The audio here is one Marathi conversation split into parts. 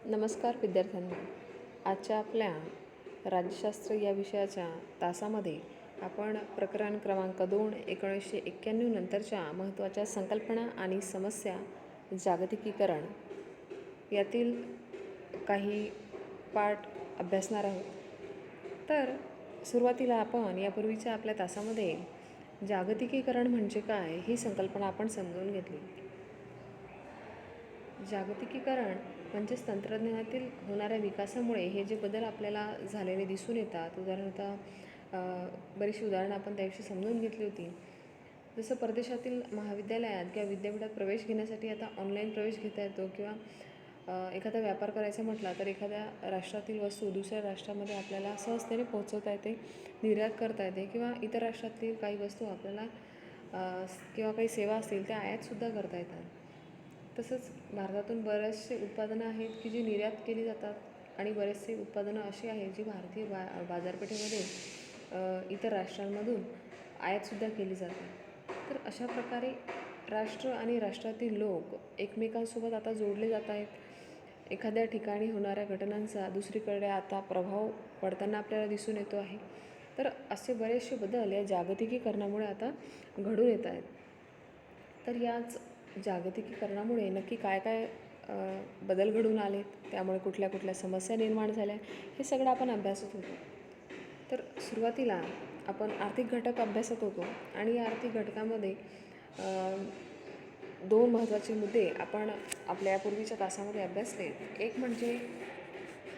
नमस्कार विद्यार्थ्यांनो. आजच्या आपल्या राज्यशास्त्र या विषयाच्या तासामध्ये आपण प्रकरण क्रमांक 2 1991 नंतरच्या महत्त्वाच्या संकल्पना आणि समस्या जागतिकीकरण यातील काही पाठ अभ्यासणार आहोत. तर सुरुवातीला आपण यापूर्वीच्या आपल्या तासामध्ये जागतिकीकरण म्हणजे काय ही संकल्पना आपण समजून घेतली. जागतिकीकरण म्हणजेच तंत्रज्ञानातील होणाऱ्या विकासामुळे हे जे बदल आपल्याला झालेले दिसून येतात. उदाहरणतः बरीचशी उदाहरणं आपण त्याविषयी समजून घेतली होती. जसं परदेशातील महाविद्यालयात किंवा विद्यापीठात प्रवेश घेण्यासाठी आता ऑनलाईन प्रवेश घेता येतो, किंवा एखादा व्यापार करायचा म्हटला तर एखाद्या राष्ट्रातील वस्तू दुसऱ्या राष्ट्रामध्ये आपल्याला सहजतेने पोहोचवता येते, निर्यात करता येते, किंवा इतर राष्ट्रातील काही वस्तू आपल्याला किंवा काही सेवा असतील त्या आयातसुद्धा करता येतात. तसंच भारतातून बरेचसे उत्पादनं आहेत की जी निर्यात केली जातात, आणि बरेचसे उत्पादनं अशी आहेत जी भारतीय बाजारपेठेमध्ये इतर राष्ट्रांमधून आयातसुद्धा केली जातात. तर अशा प्रकारे राष्ट्र आणि राष्ट्रातील लोक एकमेकांसोबत आता जोडले जात आहेत. एखाद्या ठिकाणी होणाऱ्या घटनांचा दुसरीकडे आता प्रभाव पडताना आपल्याला दिसून येतो आहे. तर असे बरेचसे बदल या जागतिकीकरणामुळे आता घडून येत आहेत. तर याच जागतिकीकरणामुळे नक्की काय काय बदल घडून आलेत, त्यामुळे कुठल्या कुठल्या समस्या निर्माण झाल्या, हे सगळं आपण अभ्यासत होतो. तर सुरुवातीला आपण आर्थिक घटक अभ्यासत होतो, आणि या आर्थिक घटकामध्ये दोन महत्त्वाचे मुद्दे आपण आपल्या पूर्वीच्या तासामध्ये अभ्यासले. एक म्हणजे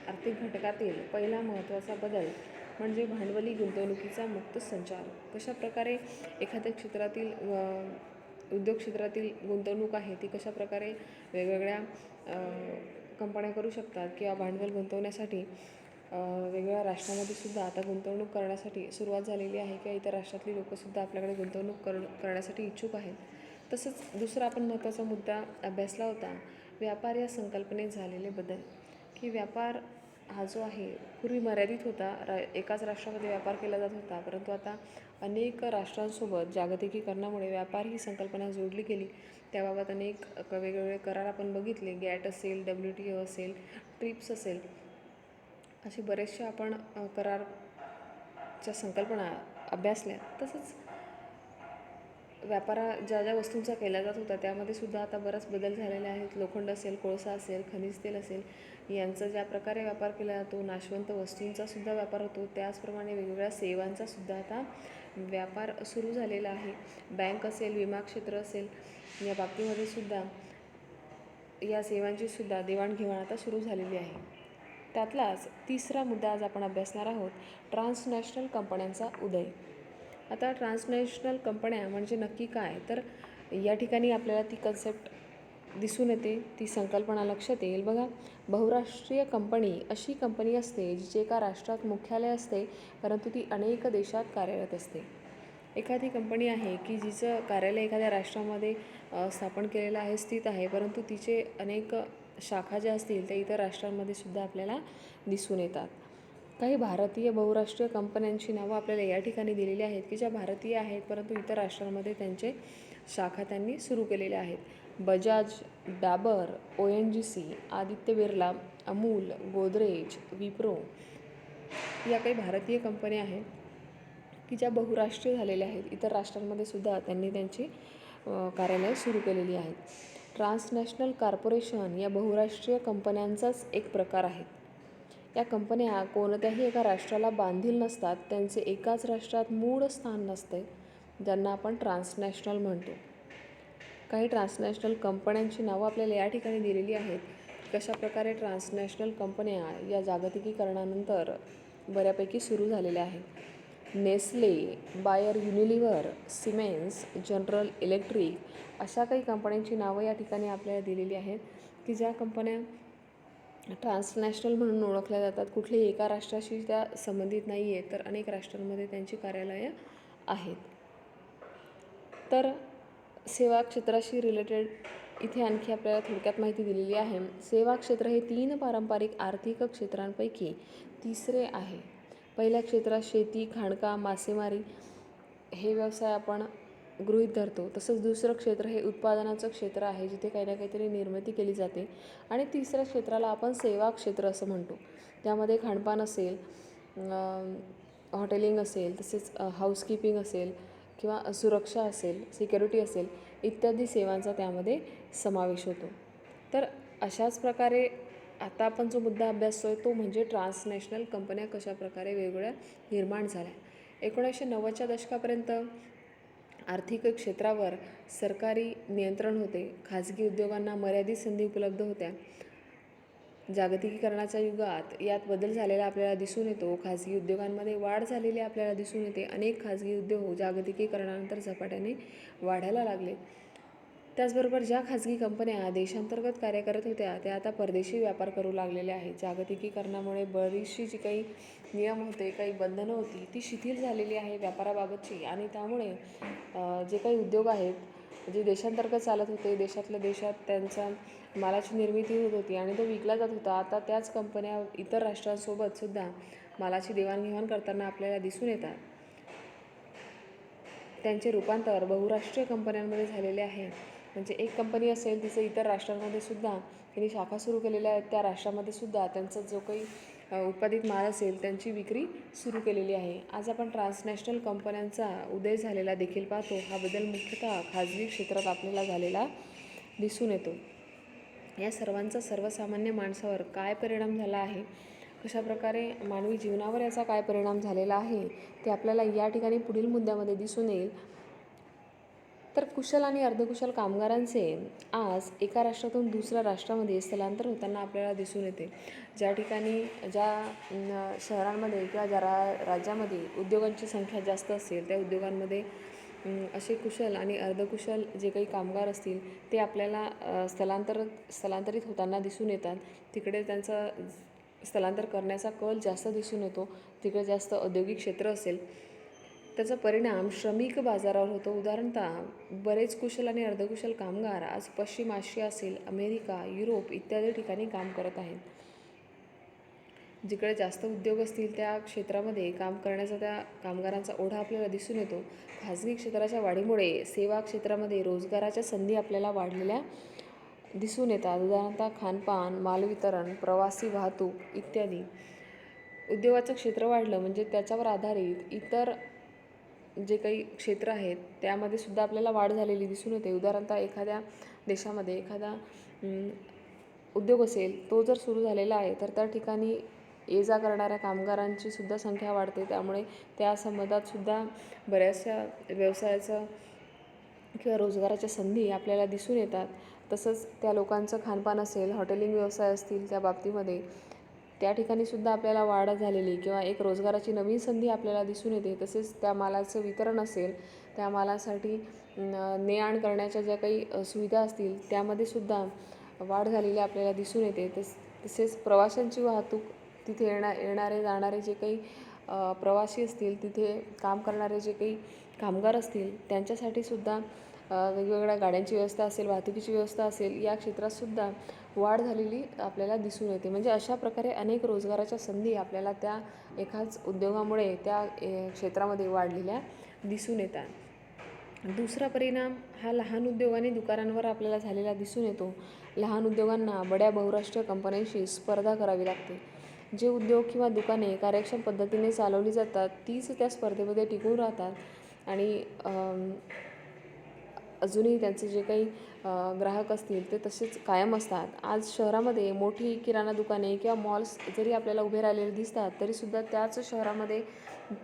आर्थिक घटकातील पहिला महत्त्वाचा बदल म्हणजे भांडवली गुंतवणुकीचा मुक्त संचार. कशाप्रकारे एखाद्या क्षेत्रातील उद्योग क्षेत्रातील गुंतवणूक आहे ती कशाप्रकारे वेगवेगळ्या कंपन्या करू शकतात, किंवा भांडवल गुंतवण्यासाठी वेगवेगळ्या राष्ट्रामध्ये सुद्धा आता गुंतवणूक करण्यासाठी सुरुवात झालेली आहे, किंवा इतर राष्ट्रातली लोकंसुद्धा आपल्याकडे गुंतवणूक करण्यासाठी इच्छुक आहेत. तसंच दुसरा आपण महत्त्वाचा मुद्दा अभ्यासला होता, व्यापार या संकल्पनेत झालेले बदल. की व्यापार हा जो आहे पूर्वी मर्यादित होता, एकाच राष्ट्रामध्ये व्यापार केला जात होता, परंतु आता अनेक राष्ट्रांसोबत जागतिकीकरणामुळे व्यापार ही संकल्पना जोडली गेली. त्याबाबत अनेक वेगवेगळे करार आपण बघितले. गॅट असेल, WTO असेल, ट्रिप्स असेल, असे बरेचसे आपण करारच्या संकल्पना अभ्यासल्या. तसंच व्यापार ज्या ज्या वस्तूंचा केला जात होता त्यामध्ये सुद्धा आता बराच बदल झालेले आहेत. लोखंड असेल, कोळसा असेल, खनिज तेल असेल, यांचा ज्या प्रकारे व्यापार केला जातो, नाशवंत वस्तूंचा सुद्धा व्यापार होतो, त्याचप्रमाणे वेगवेगळ्या सेवांचा सुद्धा आता व्यापार सुरू झालेला आहे. बँक असेल, विमा क्षेत्र असेल, या बाबतीमध्ये सुद्धा या सेवांची सुद्धा देवाणघेवाण आता सुरू झालेली आहे. त्यातलाच तिसरा मुद्दा आज आपण अभ्यासणार आहोत, ट्रान्सनॅशनल कंपन्यांचा उदय. आता ट्रान्सनॅशनल कंपन्या म्हणजे नक्की काय, तर या ठिकाणी आपल्याला ती कन्सेप्ट दिसून येते, ती संकल्पना लक्षात येईल. बघा, बहुराष्ट्रीय कंपनी अशी कंपनी असते जिचे एका राष्ट्रात मुख्यालय असते, परंतु ती अनेक देशात कार्यरत असते. एखादी कंपनी आहे की जिचं कार्यालय एखाद्या राष्ट्रामध्ये स्थापन केलेलं आहे, स्थित आहे, परंतु तिचे अनेक शाखा ज्या असतील त्या इतर राष्ट्रांमध्ये सुद्धा आपल्याला दिसून येतात. काही भारतीय बहुराष्ट्रीय कंपन्यांची नावं आपल्याला या ठिकाणी दिलेली आहेत की ज्या भारतीय आहेत, परंतु इतर राष्ट्रांमध्ये त्यांचे शाखा त्यांनी सुरू केलेल्या आहेत. बजाज, डाबर, ONGC, आदित्य बिर्ला, अमूल, गोदरेज, विप्रो या काही भारतीय कंपन्या आहेत की ज्या बहुराष्ट्रीय झालेल्या आहेत. इतर राष्ट्रांमध्ये सुद्धा त्यांनी त्यांची कार्यालय सुरू केलेली आहेत. ट्रान्सनॅशनल कॉर्पोरेशन या बहुराष्ट्रीय कंपन्यांचाच एक प्रकार आहे. या कंपन्या कोणत्याही एका राष्ट्राला बांधील नसतात, त्यांचे एकाच राष्ट्रात मूळ स्थान नसते, ज्यांना आपण ट्रान्सनॅशनल म्हणतो. काही ट्रान्सनॅशनल कंपन्यांची नावं आपल्याला या ठिकाणी दिलेली आहेत. कशाप्रकारे ट्रान्सनॅशनल कंपन्या या जागतिकीकरणानंतर बऱ्यापैकी सुरू झालेल्या आहेत. Nestle, Bayer, Unilever, Siemens, General Electric अशा काही कंपन्यांची नावं या ठिकाणी आपल्याला दिलेली आहेत की ज्या कंपन्या ट्रान्सनॅशनल म्हणून ओळखल्या जातात. कुठल्याही एका राष्ट्राशी त्या संबंधित नाही आहेत, तर अनेक राष्ट्रांमध्ये त्यांची कार्यालयं आहेत. तर सेवा क्षेत्राशी रिलेटेड इथे आणखी आपल्याला थोडक्यात माहिती दिलेली आहे. सेवा क्षेत्र हे 3 पारंपरिक आर्थिक क्षेत्रांपैकी तिसरे आहे. पहिल्या क्षेत्रात शेती, खाणकाम, मासेमारी हे व्यवसाय आपण गृहीत धरतो. तसंच दुसरं क्षेत्र हे उत्पादनाचं क्षेत्र आहे, जिथे काही ना काहीतरी निर्मिती केली जाते. आणि तिसऱ्या क्षेत्राला आपण सेवा क्षेत्र असं म्हणतो. त्यामध्ये खाणपान असेल, हॉटेलिंग असेल, तसेच हाऊसकीपिंग असेल किंवा सुरक्षा असेल, सिक्युरिटी असेल, इत्यादी सेवांचा त्यामध्ये समावेश होतो. तर अशाच प्रकारे आता आपण जो मुद्दा अभ्यासतो आहे तो म्हणजे ट्रान्सनॅशनल कंपन्या कशाप्रकारे वेगवेगळ्या निर्माण झाल्या. 1990च्या दशकापर्यंत आर्थिक क्षेत्रावर सरकारी नियंत्रण होते. खाजगी उद्योगांना मर्यादित संधी उपलब्ध होत्या. जागतिकीकरणाच्या युगात यात बदल झालेला आपल्याला दिसून येतो. खाजगी उद्योगांमध्ये वाढ झालेली आपल्याला दिसून येते. अनेक खाजगी उद्योग जागतिकीकरणानंतर झपाट्याने वाढायला लागले. त्याचबरोबर ज्या खाजगी कंपन्या देशांतर्गत कार्य करत होत्या त्या आता परदेशी व्यापार करू लागलेल्या आहेत. जागतिकीकरणामुळे बरीचशी जी काही नियम होते, काही बंधनं होती, ती शिथिल झालेली आहे व्यापाराबाबतची. आणि त्यामुळे जे काही उद्योग आहेत जे देशांतर्गत चालत होते, देशातल्या देशात त्यांचा मालाची निर्मिती होत होती आणि तो विकला जात होता, आता त्याच कंपन्या इतर राष्ट्रांसोबत सुद्धा मालाची देवाणघेवाण करताना आपल्याला दिसून येतात. त्यांचे रूपांतर बहुराष्ट्रीय कंपन्यांमध्ये झालेले आहे. म्हणजे एक कंपनी असेल, तिचं इतर राष्ट्रांमध्ये सुद्धा त्यांनी शाखा सुरू केलेल्या आहेत. त्या राष्ट्रामध्ये सुद्धा त्यांचा जो काही उत्पादित माल असेल त्यांची विक्री सुरू केलेली आहे. आज आपण ट्रान्सनॅशनल कंपन्यांचा उदय झालेला देखील पाहतो. हा बदल मुख्यतः खाजगी क्षेत्रात आपल्याला झालेला दिसून येतो. या सर्वांचा सर्वसामान्य माणसावर काय परिणाम झाला आहे, कशाप्रकारे मानवी जीवनावर याचा काय परिणाम झालेला आहे ते आपल्याला या ठिकाणी पुढील मुद्द्यामध्ये दिसून येईल. तर कुशल आणि अर्धकुशल कामगारांचे आज एका राष्ट्रातून दुसऱ्या राष्ट्रामध्ये स्थलांतर होताना आपल्याला दिसून येते. ज्या ठिकाणी ज्या शहरांमध्ये किंवा ज्या राज्यामध्ये उद्योगांची संख्या जास्त असेल त्या उद्योगांमध्ये असे कुशल आणि अर्धकुशल जे काही कामगार असतील ते आपल्याला स्थलांतरित होताना दिसून येतात. तिकडे त्यांचा स्थलांतर करण्याचा कल जास्त दिसून येतो. तिकडे जास्त औद्योगिक क्षेत्र असेल त्याचा परिणाम श्रमिक बाजारावर होतो. उदाहरणतः बरेच कुशल आणि अर्धकुशल कामगार आज पश्चिम आशिया असेल, अमेरिका, युरोप इत्यादी ठिकाणी काम करत आहेत. जिकडे जास्त उद्योग असतील त्या क्षेत्रामध्ये काम करण्याचा त्या कामगारांचा ओढा आपल्याला दिसून येतो. खाजगी क्षेत्राच्या वाढीमुळे सेवा क्षेत्रामध्ये रोजगाराच्या संधी आपल्याला वाढलेल्या दिसून येतात. उदाहरणतः खानपान, मालवितरण, प्रवासी वाहतूक इत्यादी. उद्योगाचं क्षेत्र वाढलं म्हणजे त्याच्यावर आधारित इतर जे काही क्षेत्र आहेत त्यामध्ये सुद्धा आपल्याला वाढ झालेली दिसून येते. उदाहरणतः एखाद्या देशामध्ये एखादा उद्योग असेल, तो जर सुरू झालेला आहे तर त्या ठिकाणी ये जा करणाऱ्या कामगारांची सुद्धा संख्या वाढते. त्यामुळे त्या संबंधात सुद्धा बऱ्याचशा व्यवसायाचं किंवा रोजगाराच्या संधी आपल्याला दिसून येतात. तसंच त्या लोकांचं खानपान असेल, हॉटेलिंग व्यवसाय असतील त्या बाबतीमध्ये त्या ठिकाणी सुद्धा आपल्याला वाढ झालेली किंवा एक रोजगाराची नवीन संधी आपल्याला दिसून येते. तसेच त्या मालाचं वितरण असेल, त्या मालासाठी ने-आण करण्याच्या ज्या काही सुविधा असतील त्यामध्ये सुद्धा वाढ झालेली आपल्याला दिसून येते. तसेच प्रवाशांची वाहतूक, तिथे येणारे जाणारे जे काही प्रवासी असतील, तिथे काम करणारे जे काही कामगार असतील त्यांच्यासाठी सुद्धा वेगवेगळ्या गाड्यांची व्यवस्था असेल, वाहतुकीची व्यवस्था असेल, या क्षेत्रातसुद्धा वाढ झालेली आपल्याला दिसून येते. म्हणजे अशा प्रकारे अनेक रोजगाराच्या संधी आपल्याला त्या एकाच उद्योगामुळे त्या क्षेत्रामध्ये वाढलेल्या दिसून येतात. दुसरा परिणाम हा लहान उद्योग आणि दुकानांवर आपल्याला झालेला दिसून येतो. लहान उद्योगांना बड्या बहुराष्ट्रीय कंपन्यांशी स्पर्धा करावी लागते. जे उद्योग किंवा दुकाने कार्यक्षम पद्धतीने चालवली जातात तीच त्या स्पर्धेमध्ये टिकून राहतात आणि अजूनही त्यांचे जे काही ग्राहक असतील ते तसेच कायम असतात. आज शहरामध्ये मोठी किराणा दुकाने किंवा मॉल्स जरी आपल्याला उभे राहिलेले दिसतात तरीसुद्धा त्याच शहरामध्ये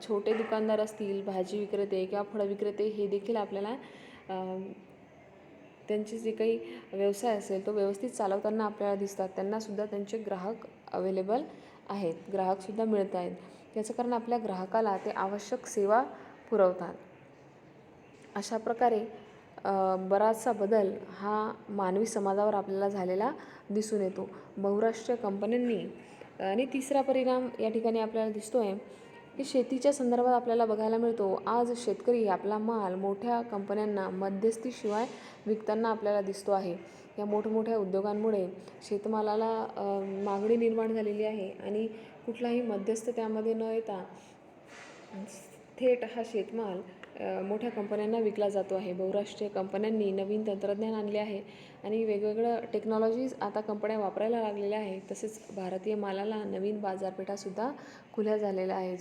छोटे दुकानदार असतील, भाजी विक्रेते किंवा फळ विक्रेते हे देखील आपल्याला त्यांचे जे काही व्यवसाय असेल तो व्यवस्थित चालवताना आपल्याला दिसतात. त्यांनासुद्धा त्यांचे ग्राहक अवेलेबल आहेत, ग्राहकसुद्धा मिळत आहेत. याचं कारण आपल्या ग्राहकाला ते आवश्यक सेवा पुरवतात. अशा प्रकारे बराचसा बदल हा मानवी समाजावर आपल्याला झालेला दिसून येतो बहुराष्ट्रीय कंपन्यांनी. आणि तिसरा परिणाम या ठिकाणी आपल्याला दिसतो आहे की शेतीच्या संदर्भात आपल्याला बघायला मिळतो. आज शेतकरी आपला माल मोठ्या कंपन्यांना मध्यस्थीशिवाय विकताना आपल्याला दिसतो आहे. या मोठमोठ्या उद्योगांमुळे शेतमालाला मागणी निर्माण झालेली आहे आणि कुठलाही मध्यस्थ त्यामध्ये न येता थेट हा शेतमाल मोठ्या कंपन्यांना विकला जातो आहे. बहुराष्ट्रीय कंपन्यांनी नवीन तंत्रज्ञान आणले आहे आणि वेगवेगळं टेक्नॉलॉजीज आता कंपन्या वापरायला लागलेल्या आहेत. तसेच भारतीय मालाला नवीन बाजारपेठासुद्धा खुल्या झालेल्या आहे.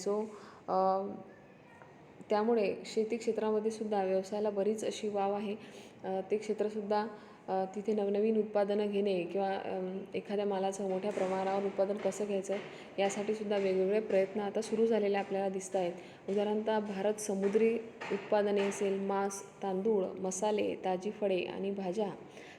त्यामुळे शेती क्षेत्रामध्ये सुद्धा व्यवसायाला बरीच अशी वाव आहे. ते क्षेत्रसुद्धा तिथे नवनवीन उत्पादनं घेणे किंवा एखाद्या मालाचं मोठ्या प्रमाणावर उत्पादन कसं घ्यायचं यासाठी सुद्धा वेगवेगळे प्रयत्न आता सुरू झालेले आपल्याला दिसत आहेत. उदाहरणतः भारत समुद्री उत्पादने असेल, मांस, तांदूळ, मसाले, ताजी फळे आणि भाज्या,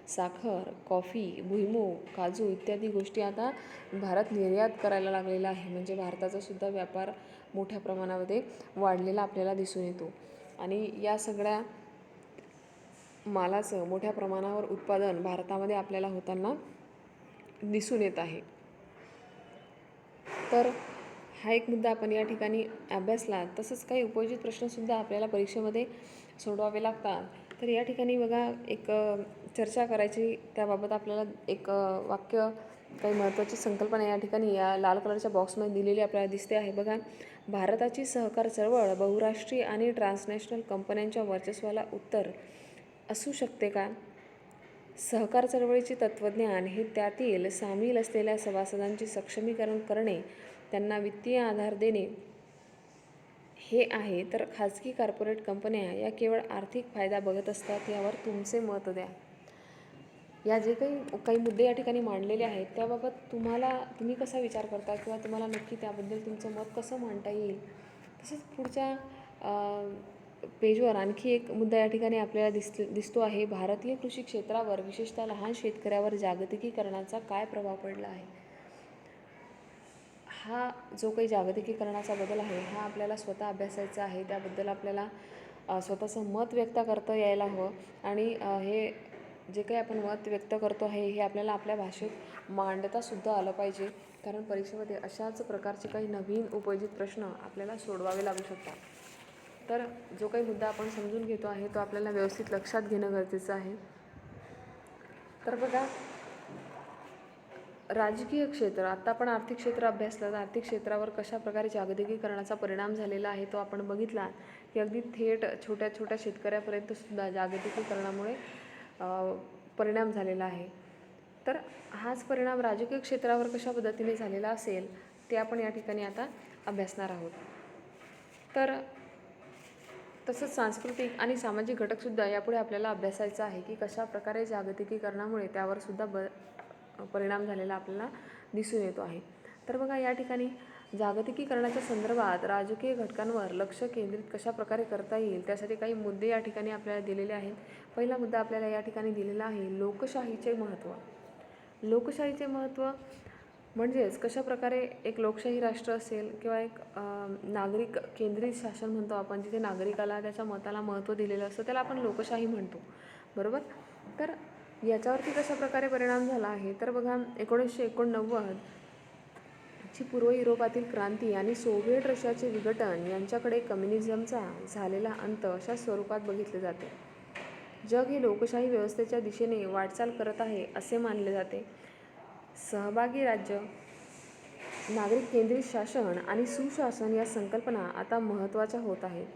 साखर, कॉफी, भुईमूग, काजू इत्यादी गोष्टी आता भारत निर्यात करायला लागलेला आहे. म्हणजे भारताचा सुद्धा व्यापार मोठ्या प्रमाणामध्ये वाढलेला आपल्याला दिसून येतो आणि या सगळ्या मालाचं मोठ्या प्रमाणावर उत्पादन भारतामध्ये आपल्याला होताना दिसून येत आहे. तर हा एक मुद्दा आपण या ठिकाणी अभ्यासला. तसंच काही उपयोजित प्रश्नसुद्धा आपल्याला परीक्षेमध्ये सोडवावे लागतात. तर या ठिकाणी बघा एक चर्चा करायची, त्याबाबत आपल्याला एक वाक्य, काही महत्त्वाची संकल्पना या ठिकाणी या लाल कलरच्या बॉक्समध्ये दिलेली आपल्याला दिसते आहे. बघा, भारताची सहकार चळवळ बहुराष्ट्रीय आणि ट्रान्सनॅशनल कंपन्यांच्या वर्चस्वाला उत्तर असू शकते का? सहकार चळवळीचे तत्त्वज्ञान हे त्यातील सामील असलेल्या सभासदांचे सक्षमीकरण करणे, त्यांना वित्तीय आधार देणे हे आहे. तर खाजगी कॉर्पोरेट कंपन्या या केवळ आर्थिक फायदा बघत असतात. यावर तुमचे मत द्या. या जे काही मुद्दे या ठिकाणी मांडलेले आहेत त्याबाबत तुम्ही कसा विचार करता किंवा तुम्हाला नक्की त्याबद्दल तुमचं मत कसं मांडता येईल. तसेच पुढच्या पेजवर आणखी एक मुद्दा या ठिकाणी आपल्याला दिसतो आहे. भारतीय कृषी क्षेत्रावर विशेषतः लहान शेतकऱ्यावर जागतिकीकरणाचा काय प्रभाव पडला आहे. हा जो काही जागतिकीकरणाचा बदल आहे हा आपल्याला स्वतः अभ्यासायचा आहे. त्याबद्दल आपल्याला स्वतःचं मत व्यक्त करता यायला हवं आणि हे जे काही आपण मत व्यक्त करतो आहे हे आपल्याला आपल्या भाषेत मांडतासुद्धा आलं पाहिजे. कारण परीक्षेमध्ये अशाच प्रकारचे काही नवीन उपयोजित प्रश्न आपल्याला सोडवावे लागू शकतात. तर जो काही मुद्दा आपण समजून घेतो आहे तो आपल्याला व्यवस्थित लक्षात घेणं गरजेचं आहे. तर बघा, राजकीय क्षेत्र, आत्ता आपण आर्थिक क्षेत्र अभ्यासलं तर आर्थिक क्षेत्रावर कशा प्रकारे जागतिकीकरणाचा परिणाम झालेला आहे तो आपण बघितला की अगदी थेट छोट्या छोट्या शेतकऱ्यापर्यंत सुद्धा जागतिकीकरणामुळे परिणाम झालेला आहे. तर हाच परिणाम राजकीय क्षेत्रावर कशा पद्धतीने झालेला असेल ते आपण या ठिकाणी आता अभ्यासणार आहोत. तर तसंच सांस्कृतिक आणि सामाजिक घटकसुद्धा यापुढे आपल्याला अभ्यासायचा आहे की कशा प्रकारे जागतिकीकरणामुळे त्यावर सुद्धा परिणाम झालेला आपल्याला दिसून येतो आहे. तर बघा, या ठिकाणी जागतिकीकरणाच्या संदर्भात राजकीय घटकांवर लक्ष केंद्रित कशा प्रकारे करता येईल त्यासाठी काही मुद्दे या ठिकाणी आपल्याला दिलेले आहेत. पहिला मुद्दा आपल्याला या ठिकाणी दिलेला आहे लोकशाहीचे महत्त्व. लोकशाहीचे महत्त्व म्हणजेच कशा प्रकारे एक लोकशाही राष्ट्र असेल किंवा एक नागरिक केंद्रित शासन म्हणतो आपण, जिथे नागरिकाला त्याच्या मताला महत्त्व दिलेलं असतं त्याला आपण लोकशाही म्हणतो, बरोबर. तर याच्यावरती कशा प्रकारे परिणाम झाला आहे तर बघा, 1989 ची पूर्व युरोपातील क्रांती आणि सोव्हिएट रशियाचे विघटन यांच्याकडे कम्युनिझमचा झालेला अंत अशा स्वरूपात बघितले जाते. जग हे लोकशाही व्यवस्थेच्या दिशेने वाटचाल करत आहे असे मानले जाते. सहभागी राज्य, नागरिक केंद्रित शासन आणि सुशासन या संकल्पना आता महत्त्वाच्या होत आहेत.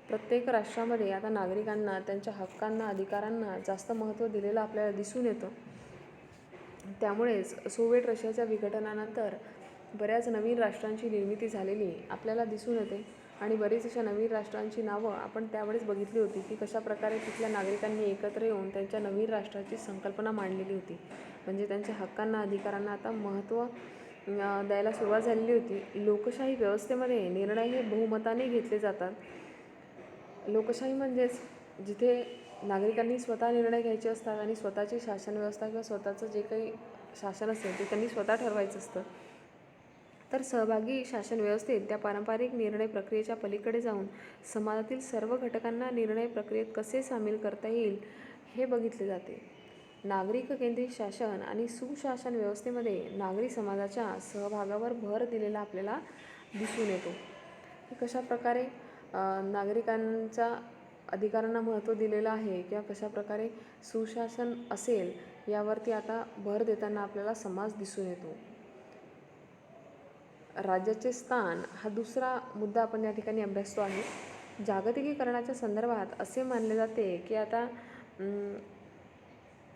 प्रत्येक राष्ट्रामध्ये आता नागरिकांना त्यांच्या हक्कांना, अधिकारांना जास्त महत्त्व दिलेलं आपल्याला दिसून येतं. त्यामुळेच सोव्हिएट रशियाच्या विघटनानंतर बऱ्याच नवीन राष्ट्रांची निर्मिती झालेली आपल्याला दिसून येते आणि बरीच अशा नवीन राष्ट्रांची नावं आपण त्यावेळेस बघितली होती की कशा प्रकारे तिथल्या नागरिकांनी एकत्र येऊन त्यांच्या नवीन राष्ट्राची संकल्पना मांडलेली होती. म्हणजे त्यांच्या हक्कांना, अधिकारांना आता महत्त्व द्यायला सुरुवात झालेली होती. लोकशाही व्यवस्थेमध्ये निर्णय हे बहुमताने घेतले जातात. लोकशाही म्हणजेच जिथे नागरिकांनी स्वतः निर्णय घ्यायचे असतात आणि स्वतःची शासन व्यवस्था किंवा स्वतःचं जे काही शासन असेल ते त्यांनी स्वतः ठरवायचं असतं. तर सहभागी शासन व्यवस्थेत त्या पारंपरिक निर्णय प्रक्रियेच्या पलीकडे जाऊन समाजातील सर्व घटकांना निर्णय प्रक्रियेत कसे सामील करता येईल हे बघितले जाते. नागरिक केंद्रित शासन आणि सुशासन व्यवस्थेमध्ये नागरी समाजाच्या सहभागावर भर दिलेला आपल्याला दिसून येतो. की कशा प्रकारे नागरिकांच्या अधिकारांना महत्त्व दिलेलं आहे किंवा कशा प्रकारे सुशासन असेल यावरती आता भर देताना आपल्याला समाज दिसून येतो. राज्याचे स्थान हा दुसरा मुद्दा आपण या ठिकाणी अभ्यासतो आहे. जागतिकीकरणाच्या संदर्भात असे मानले जाते की आता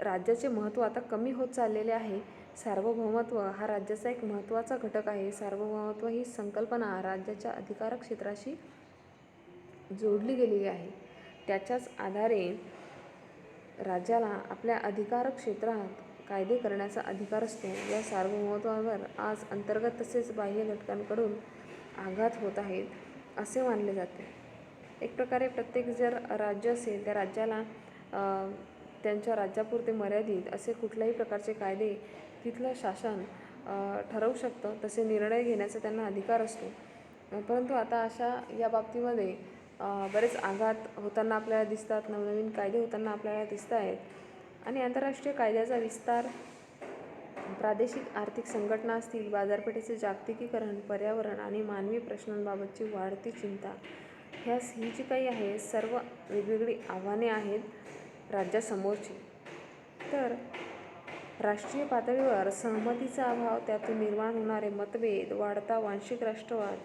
राज्याचे महत्त्व आता कमी होत चाललेले आहे. सार्वभौमत्व हा राज्याचा एक महत्त्वाचा घटक आहे. सार्वभौमत्व ही संकल्पना राज्याच्या अधिकार क्षेत्राशी जोडली गेलेली आहे. त्याच्याच आधारे राज्याला आपल्या अधिकार क्षेत्रात कायदे करण्याचा अधिकार असतो. या सार्वभौमत्वावर आज अंतर्गत तसेच बाह्य घटकांकडून आघात होत आहेत असे मानले जाते. एक प्रकारे प्रत्येक जर राज्य असेल त्या राज्याला त्यांच्या राज्यापुरते मर्यादित असे कुठल्याही प्रकारचे कायदे तिथलं शासन ठरवू शकतं. तसे निर्णय घेण्याचा त्यांना अधिकार असतो. परंतु आता अशा या बाबतीमध्ये बरेच आघात होताना आपल्याला दिसतात. नवनवीन कायदे होताना आपल्याला दिसत आहेत. आणि आंतरराष्ट्रीय कायद्याचा विस्तार, प्रादेशिक आर्थिक संघटना असतील, बाजारपेठेचे जागतिकीकरण, पर्यावरण आणि मानवी प्रश्नांबाबतची वाढती चिंता, ही जी काही आहे सर्व वेगवेगळी आव्हाने आहेत राज्यासमोरची. तर राष्ट्रीय पातळीवर सहमतीचा अभाव, त्यातून निर्माण होणारे मतभेद, वाढता वांशिक राष्ट्रवाद,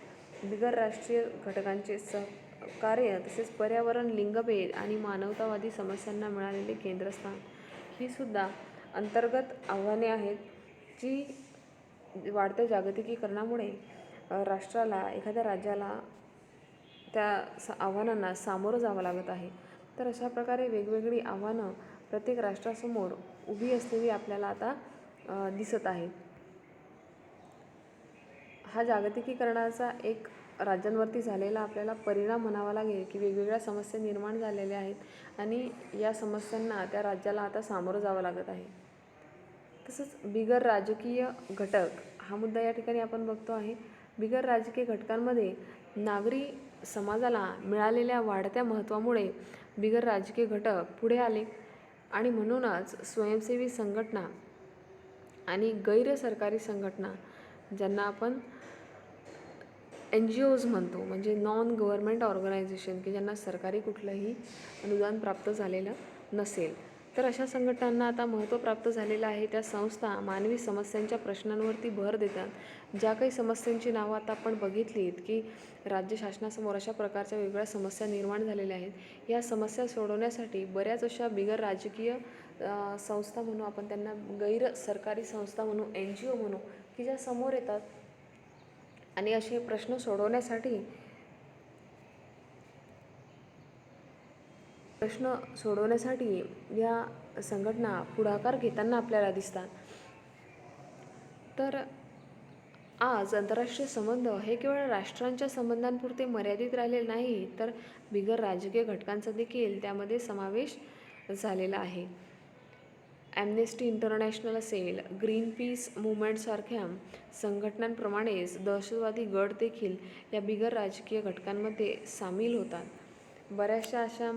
बिगर राष्ट्रीय घटकांचे सहकार्य, तसेच पर्यावरण, लिंगभेद आणि मानवतावादी समस्यांना मिळालेले केंद्रस्थान, ही सुद्धा अंतर्गत आव्हाने आहेत जी वाढत्या जागतिकीकरणामुळे राष्ट्राला, एखाद्या राज्याला त्या आव्हानांना सामोरं जावं लागत आहे. तर अशा प्रकारे वेगवेगळी आव्हानं प्रत्येक राष्ट्रासमोर उभी असलेली आपल्याला आता दिसत आहेत. हा जागतिकीकरणाचा एक राज्यांवरती झालेला आपल्याला परिणाम म्हणावा लागेल की वेगवेगळ्या समस्या निर्माण झालेल्या आहेत आणि या समस्यांना त्या राज्याला आता सामोरं जावं लागत आहे. तसंच बिगर राजकीय घटक हा मुद्दा या ठिकाणी आपण बघतो आहे. बिगर राजकीय घटकांमध्ये नागरी समाजाला मिळालेल्या वाढत्या महत्त्वामुळे बिगर राजकीय घटक पुढे आले आणि म्हणूनच स्वयंसेवी संघटना आणि गैर सरकारी संघटना, ज्यांना आपण NGOज म्हणतो, म्हणजे नॉन गव्हर्नमेंट ऑर्गनायझेशन, की ज्यांना सरकारी कुठलंही अनुदान प्राप्त झालेलं नसेल, तर अशा संघटनांना आता महत्त्व प्राप्त झालेलं आहे. त्या संस्था मानवी समस्यांच्या प्रश्नांवरती भर देतात. ज्या काही समस्यांची नावं आता आपण बघितलीत की राज्य शासनासमोर अशा प्रकारच्या वेगवेगळ्या समस्या निर्माण झालेल्या आहेत, या समस्या सोडवण्यासाठी बऱ्याच अशा बिगर राजकीय संस्था म्हणू आपण त्यांना, गैर सरकारी संस्था म्हणू, NGO म्हणू, की ज्या समोर येतात आणि असे प्रश्न सोडवण्यासाठी या संघटना पुढाकार घेताना आपल्याला दिसतात. तर आज आंतरराष्ट्रीय संबंध हे केवळ राष्ट्रांच्या संबंधांपुरते मर्यादित राहिलेले नाही, तर बिगर राजकीय घटकांचा देखील त्यामध्ये समावेश झालेला आहे. ॲम्नेस्टी इंटरनॅशनल असेल, ग्रीन पीस मुवमेंटसारख्या संघटनांप्रमाणेच दहशतवादी गट देखील या बिगर राजकीय घटकांमध्ये सामील होतात. बऱ्याचशा अशा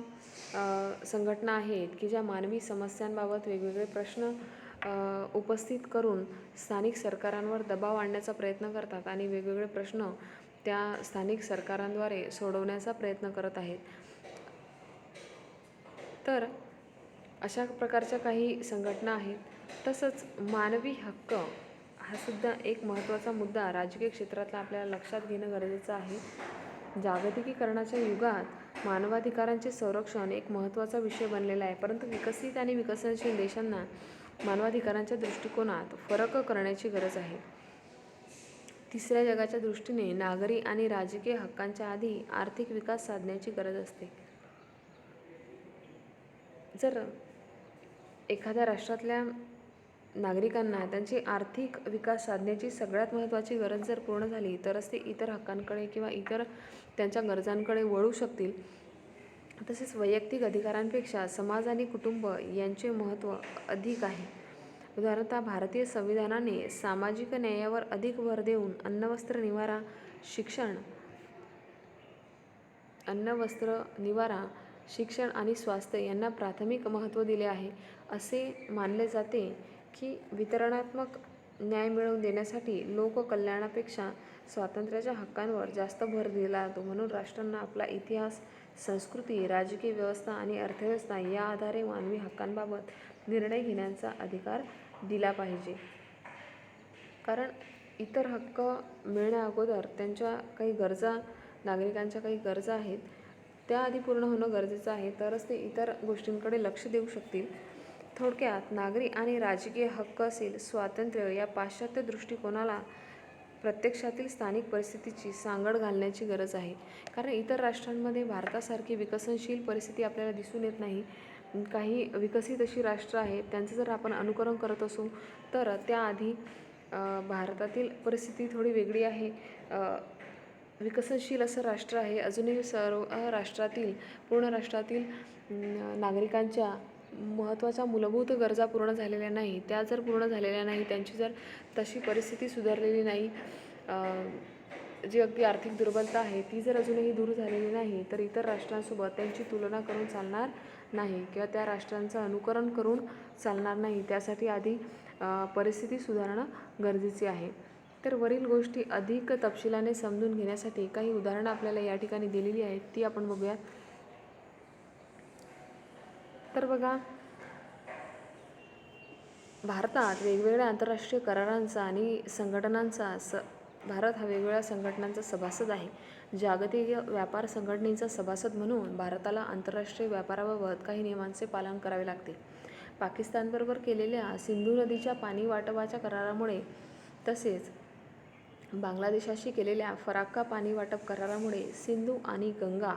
संघटना आहेत की ज्या मानवी समस्यांबाबत वेगवेगळे प्रश्न उपस्थित करून स्थानिक सरकारांवर दबाव आणण्याचा प्रयत्न करतात आणि वेगवेगळे प्रश्न त्या स्थानिक सरकारांद्वारे सोडवण्याचा प्रयत्न करत आहेत. तर अशा प्रकारच्या काही संघटना आहेत. तसंच मानवी हक्क हा सुद्धा एक महत्त्वाचा मुद्दा राजकीय क्षेत्रातला आपल्याला लक्षात घेणं गरजेचं आहे. जागतिकीकरणाच्या युगात मानवाधिकारांचे संरक्षण एक महत्त्वाचा विषय बनलेला आहे, परंतु विकसित आणि विकसनशील देशांना मानवाधिकारांच्या दृष्टिकोनात फरक करण्याची गरज आहे. तिसऱ्या जगाच्या दृष्टीने नागरी आणि राजकीय हक्कांच्या आधी आर्थिक विकास साधण्याची गरज असते. जर एखाद्या राष्ट्रातल्या नागरिकांना त्यांची आर्थिक विकास साधण्याची सगळ्यात महत्त्वाची गरज जर पूर्ण झाली तरच ते इतर हक्कांकडे किंवा इतर त्यांच्या गरजांकडे वळू शकतील. तसेच वैयक्तिक अधिकारांपेक्षा समाज आणि कुटुंब यांचे महत्त्व अधिक आहे. उदाहरणतः भारतीय संविधानाने सामाजिक न्यायावर अधिक भर देऊन अन्न, वस्त्र, निवारा, शिक्षण आणि स्वास्थ्य यांना प्राथमिक महत्त्व दिले आहे. असे मानले जाते की वितरणात्मक न्याय मिळवून देण्यासाठी लोककल्याणापेक्षा स्वातंत्र्याच्या हक्कांवर जास्त भर दिला जातो. म्हणून राष्ट्रांना आपला इतिहास, संस्कृती, राजकीय व्यवस्था आणि अर्थव्यवस्था या आधारे मानवी हक्कांबाबत निर्णय घेण्याचा अधिकार दिला पाहिजे. कारण इतर हक्क मिळण्या अगोदर त्यांच्या काही गरजा, नागरिकांच्या काही गरजा आहेत त्याआधी पूर्ण होणं गरजेचं आहे, तरच ते इतर गोष्टींकडे लक्ष देऊ शकतील. थोडक्यात नागरी आणि राजकीय हक्क असेल, स्वातंत्र्य या पाश्चात्य दृष्टिकोनाला प्रत्यक्षातील स्थानिक परिस्थितीची सांगड घालण्याची गरज आहे. कारण इतर राष्ट्रांमध्ये भारतासारखी विकसनशील परिस्थिती आपल्याला दिसून येत नाही. काही विकसित अशी राष्ट्र आहेत, त्यांचं जर आपण अनुकरण करत असू तर त्याआधी भारतातील परिस्थिती थोडी वेगळी आहे. विकसनशील असं राष्ट्र आहे. अजूनही सर्व राष्ट्रातील पूर्ण राष्ट्रातील नागरिकांच्या महत्त्वाच्या मूलभूत गरजा पूर्ण झालेल्या नाही. त्या जर पूर्ण झालेल्या नाही, त्यांची जर तशी परिस्थिती सुधारलेली नाही, जी अगदी आर्थिक दुर्बलता आहे ती जर अजूनही दूर झालेली नाही, तर इतर राष्ट्रांसोबत त्यांची तुलना करून चालणार नाही किंवा त्या राष्ट्रांचं अनुकरण करून चालणार नाही. त्यासाठी आधी परिस्थिती सुधारणं गरजेचे आहे. तर वरील गोष्टी अधिक तपशिलाने समजून घेण्यासाठी काही उदाहरणं आपल्याला या ठिकाणी दिलेली आहेत, ती आपण बघूयात. तर बघा, भारतात वेगवेगळ्या आंतरराष्ट्रीय करारांचा आणि संघटनांचा भारत हा वेगवेगळ्या संघटनांचा सभासद आहे. जागतिक व्यापार संघटनेचा सभासद म्हणून भारताला आंतरराष्ट्रीय व्यापाराबाबत काही नियमांचे पालन करावे लागते. पाकिस्तानबरोबर केलेल्या सिंधू नदीच्या पाणी वाटपाच्या करारामुळे तसेच बांगलादेशाशी केलेल्या फराक्का पाणी वाटप करारामुळे सिंधू आणि गंगा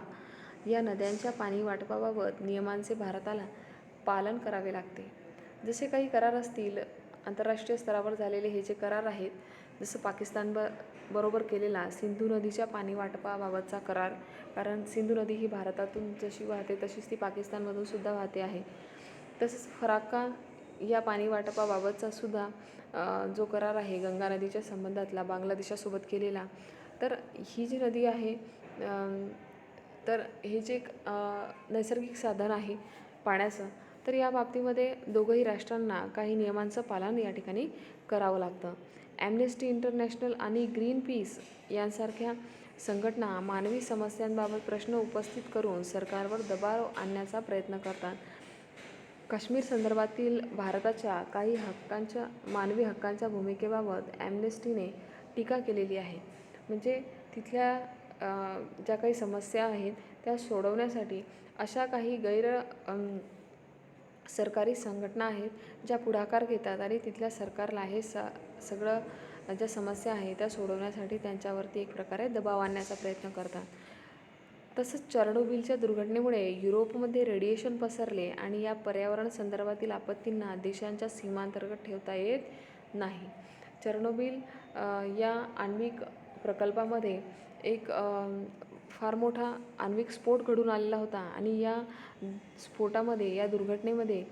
या नद्यांच्या पाणी वाटपाबाबत नियमांचे भारताला पालन करावे लागते. जसे काही करार असतील आंतरराष्ट्रीय स्तरावर झालेले हे जे करार आहेत, जसं बरोबर केलेला सिंधू नदीच्या पाणी वाटपाबाबतचा करार, कारण सिंधू नदी ही भारतातून जशी वाहते तशीच ती पाकिस्तानमधून सुद्धा वाहते आहे. तसेच फराक्का या पाणी वाटपाबाबतचा सुद्धा जो करार आहे गंगा नदीच्या संबंधातला बांगलादेशासोबत केलेला, तर ही जी नदी आहे, तर हे जे एक नैसर्गिक साधन आहे पाण्याचं, तर या बाबतीमध्ये दोघंही राष्ट्रांना काही नियमांचं पालन या ठिकाणी करावं लागतं. ॲम्नेस्टी इंटरनॅशनल आणि ग्रीन पीस यांसारख्या संघटना मानवी समस्यांबाबत प्रश्न उपस्थित करून सरकारवर दबाव आणण्याचा प्रयत्न करतात. काश्मीर संदर्भातील भारताच्या काही मानवी हक्कांच्या भूमिकेबाबत ॲम्नेस्टीने टीका केलेली आहे. म्हणजे तिथल्या ज्या काही समस्या आहेत त्या सोडवण्यासाठी अशा काही सरकारी संघटना आहेत ज्या पुढाकार घेतात आणि तिथल्या सरकारला हे सगळं ज्या समस्या आहेत त्या सोडवण्यासाठी त्यांच्यावरती एक प्रकारे दबाव आणण्याचा प्रयत्न करतात. तसंच चर्नोबिलच्या दुर्घटनेमुळे युरोपमध्ये रेडिएशन पसरले आणि या पर्यावरण संदर्भातील आपत्तींना देशांच्या सीमांतर्गत ठेवता येत नाही. चर्नोबिल या आण्विक प्रकल्पामध्ये एक फार मोठा आण्विक स्फोट घडून आलेला होता आणि या स्फोटामध्ये, या दुर्घटनेमध्ये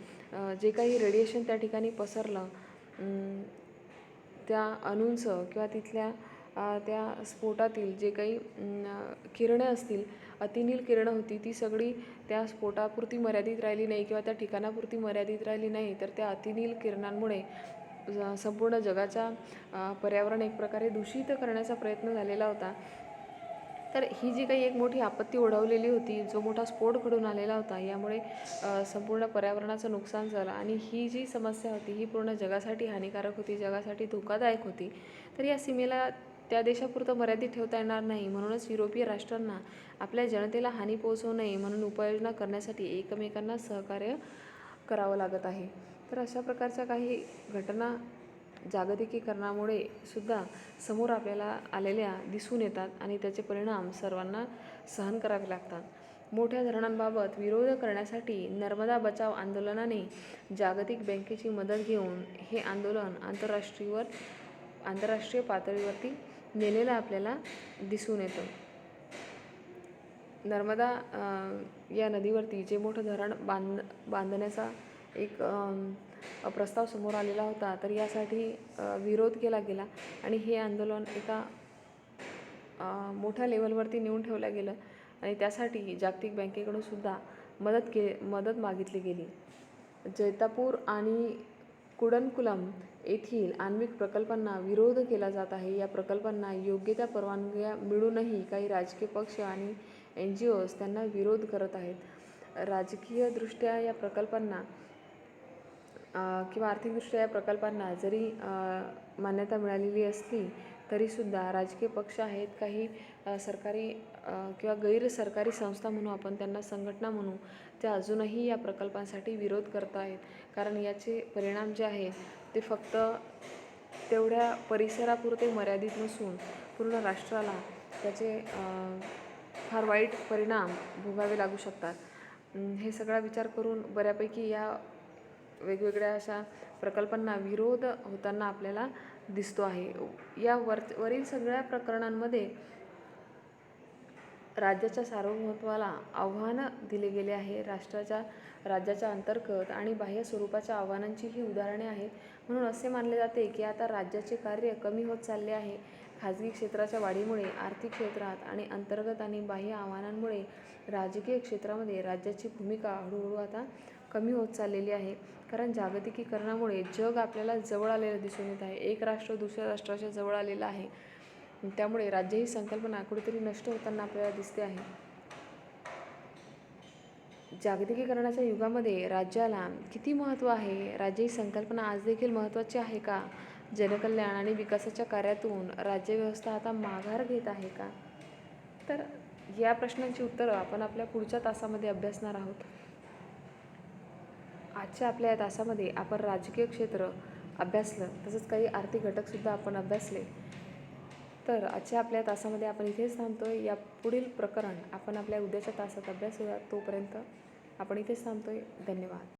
जे काही रेडिएशन त्या ठिकाणी पसरलं, त्या अणूंचं किंवा तिथल्या त्या स्फोटातील जे काही किरणं असतील, अतिनील किरणं होती, ती सगळी त्या स्फोटापुरती मर्यादित राहिली नाही किंवा त्या ठिकाणापुरती मर्यादित राहिली नाही, तर त्या अतिनील किरणांमुळे संपूर्ण जगाच्या पर्यावरण एक प्रकारे दूषित करण्याचा प्रयत्न झालेला होता. तर ही जी काही एक मोठी आपत्ती ओढवलेली होती, जो मोठा स्फोट घडून आलेला होता, यामुळे संपूर्ण पर्यावरणाचं नुकसान झालं आणि ही जी समस्या होती ही पूर्ण जगासाठी हानिकारक होती, जगासाठी धोकादायक होती. तर या सीमेला त्या देशापुरतं मर्यादित ठेवता येणार नाही. म्हणूनच युरोपीय राष्ट्रांना आपल्या जनतेला हानी पोहोचवू नये म्हणून उपाययोजना करण्यासाठी एकमेकांना सहकार्य करावं लागत आहे. तर अशा प्रकारच्या काही घटना जागतिकीकरणामुळे सुद्धा समोर आपल्याला आलेल्या दिसून येतात आणि त्याचे परिणाम सर्वांना सहन करावे लागतात. मोठ्या धरणांबाबत विरोध करण्यासाठी नर्मदा बचाव आंदोलनाने जागतिक बँकेची मदत घेऊन हे आंदोलन आंतरराष्ट्रीय पातळीवरती नेलेलं आपल्याला दिसून येतं. नर्मदा या नदीवरती जे मोठं धरण बांधण्याचा एक प्रस्ताव समोर आलेला होता, तर यासाठी विरोध केला गेला आणि हे आंदोलन एका मोठ्या लेवलवरती नेऊन ठेवलं गेलं आणि त्यासाठी जागतिक बँकेकडून सुद्धा मदत मागितली गेली. जैतापूर आणि कुडनकुलम येथील आण्विक प्रकल्पांना विरोध केला जात आहे. या प्रकल्पांना योग्य त्या परवानग्या मिळूनही काही राजकीय पक्ष आणि NGOs त्यांना विरोध करत आहेत. राजकीयदृष्ट्या या प्रकल्पांना किंवा आर्थिकदृष्ट्या या प्रकल्पांना जरी मान्यता मिळालेली असली तरीसुद्धा राजकीय पक्ष आहेत, काही सरकारी किंवा गैर सरकारी संस्था म्हणू आपण त्यांना, संघटना म्हणू, त्या अजूनही या प्रकल्पांसाठी विरोध करत आहेत. कारण याचे परिणाम जे आहेत ते फक्त तेवढ्या परिसरापुरते मर्यादित नसून पूर्ण राष्ट्राला त्याचे फार वाईट परिणाम भोगावे लागू शकतात. हे सगळा विचार करून बऱ्यापैकी या वेगवेगळ्या अशा प्रकल्पांना विरोध होताना आपल्याला दिसतो आहे. वरील सगळ्या प्रकरणांमध्ये राज्याच्या सार्वभौमत्वाला आव्हान दिले गेले आहे. राज्याच्या अंतर्गत आणि बाह्य स्वरूपाच्या आव्हानांची ही उदाहरणे आहेत. म्हणून असे मानले जाते की आता राज्याचे कार्य कमी होत चालले आहे. खाजगी क्षेत्राच्या वाढीमुळे आर्थिक क्षेत्रात आणि अंतर्गत आणि बाह्य आव्हानांमुळे राजकीय क्षेत्रामध्ये राज्याची भूमिका हळूहळू आता कमी होत चाललेली आहे. कारण जागतिकीकरणामुळे जग आपल्याला जवळ आलेलं दिसून येत आहे. एक राष्ट्र दुसऱ्या राष्ट्राच्या जवळ आलेलं आहे. त्यामुळे राज्य ही संकल्पना कुठेतरी नष्ट होताना आपल्याला दिसते आहे. जागतिकीकरणाच्या युगामध्ये राज्याला किती महत्त्व आहे? राज्य ही संकल्पना आज देखील महत्त्वाची आहे का? जनकल्याण आणि विकासाच्या कार्यातून राज्यव्यवस्था आता माघार घेत आहे का? तर या प्रश्नांची उत्तरं आपण आपल्या पुढच्या तासामध्ये अभ्यासणार आहोत. आजच्या आपल्या या तासामध्ये आपण राजकीय क्षेत्र अभ्यासलं, तसंच काही आर्थिक घटकसुद्धा आपण अभ्यासले. तर आजच्या आपल्या तासामध्ये आपण इथेच थांबतोय. या पुढील प्रकरण आपण आपल्या उद्याच्या तासात अभ्यासूया. तोपर्यंत आपण इथेच थांबतोय. धन्यवाद.